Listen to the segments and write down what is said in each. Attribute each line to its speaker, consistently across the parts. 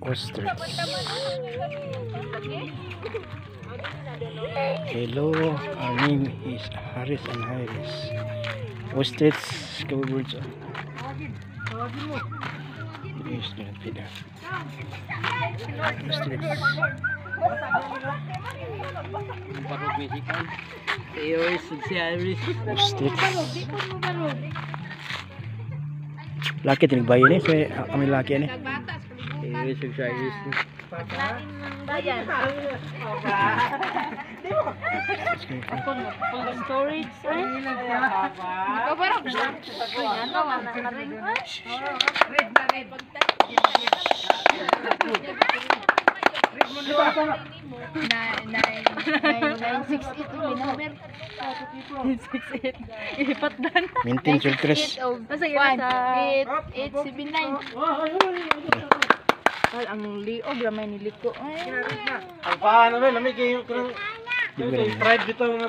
Speaker 1: Ostrich. Hello, our name is Haris and Iris. Ostrich, kababirds. Yes, pinag-feed. Ostrich.
Speaker 2: Barog Mexican. Iris, si Iris.
Speaker 1: Ostrich. Laki tinigbayo ni, so kami laki ni.
Speaker 2: Iris, si Iris.
Speaker 3: Bayan. Storage. Ikaw ba rin? Ano, manaring ka? Red na red.
Speaker 1: Maintain surplus.
Speaker 3: Ang liog ramay niliko.
Speaker 2: Ang paano ba? Lamig kayo kung fried dito mga...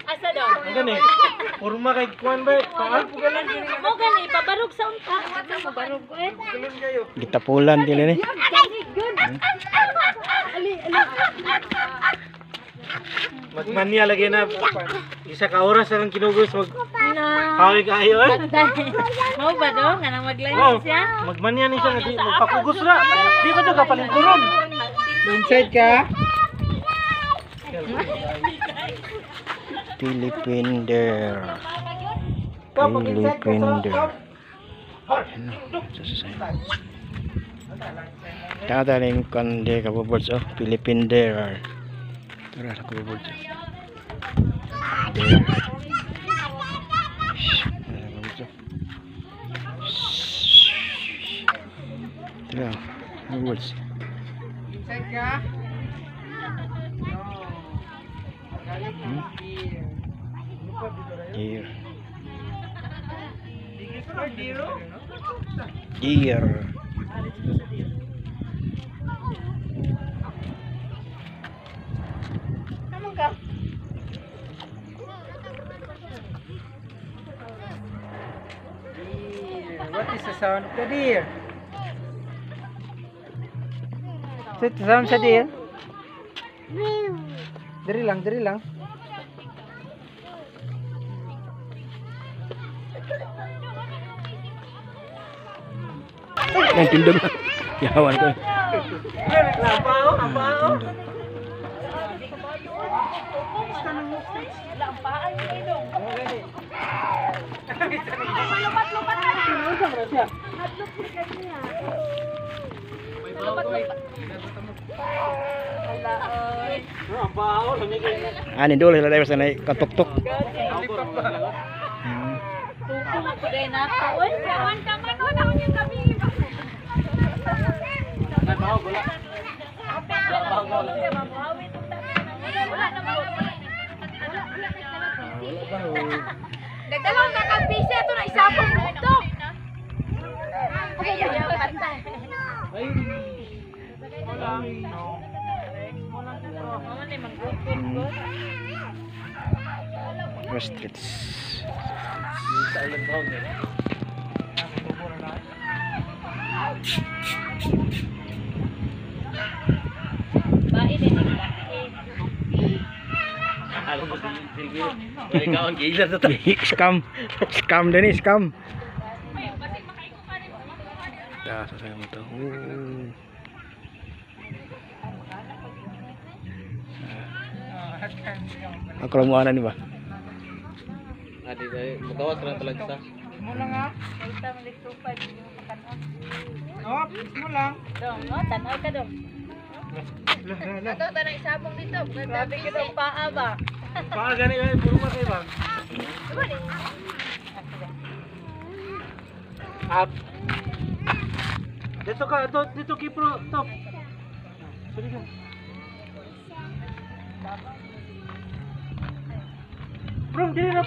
Speaker 3: Asa daw?
Speaker 2: Ang gani. Purma kay kuwan ba? Paal po galang.
Speaker 3: Mo gani pabarog sa unta. Ano mo barog ko eh?
Speaker 2: Galang kayo.
Speaker 1: Gitapulan dili ni.
Speaker 2: Magmanya lagi na. Isa ka oras ang kinugos mag... Kaway kayo eh.
Speaker 3: Mau ba do? Nga nang maglayo
Speaker 2: Oh,
Speaker 3: siya?
Speaker 2: magmanya ni siya. Magpakugos na. Di ba ito kapalingkuron? Inside ka?
Speaker 1: Philippine Dare. Philippine Dare. Tataling kande kababirds. Oh, Philippine Dare. Tara sa kababirds. Dare. Tara, kababirds.
Speaker 2: Inside ka?
Speaker 1: Deer. Deer.
Speaker 3: Kamu ka?
Speaker 2: What is the sound of the deer? What's the sound sa deer? Diri lang, diri lang.
Speaker 1: Ang tindog. Yawan ko.
Speaker 2: Labaw, labaw.
Speaker 1: Ani dole la sa nay katok-tok.
Speaker 3: Tupo ko din nato. Oy, kawan ka man o naon yung gabi. Nagdalawang kakapisa ito na isapong dito. Ay, ayaw pantay. Mama ni mag-good.
Speaker 1: Ostrich.
Speaker 3: Bain din nila.
Speaker 2: Ikaw ang gila sa
Speaker 1: Scam. Scam din ni, scam. Ya, saya mo to. Ang kalamuanan ni ba?
Speaker 2: Adi tayo, magawas lang talaga sa.
Speaker 3: Mula nga. Kita malitupad yung pakanon.
Speaker 2: Oh, mo lang.
Speaker 3: Dong, no? Tanaw ka dong. Ato, tanang isabong dito. Sabi ko ng paa ba?
Speaker 2: Paa gani ay purma kay bang. Up. Dito ka, dito kipro, top. Sige ka. Bro, dili na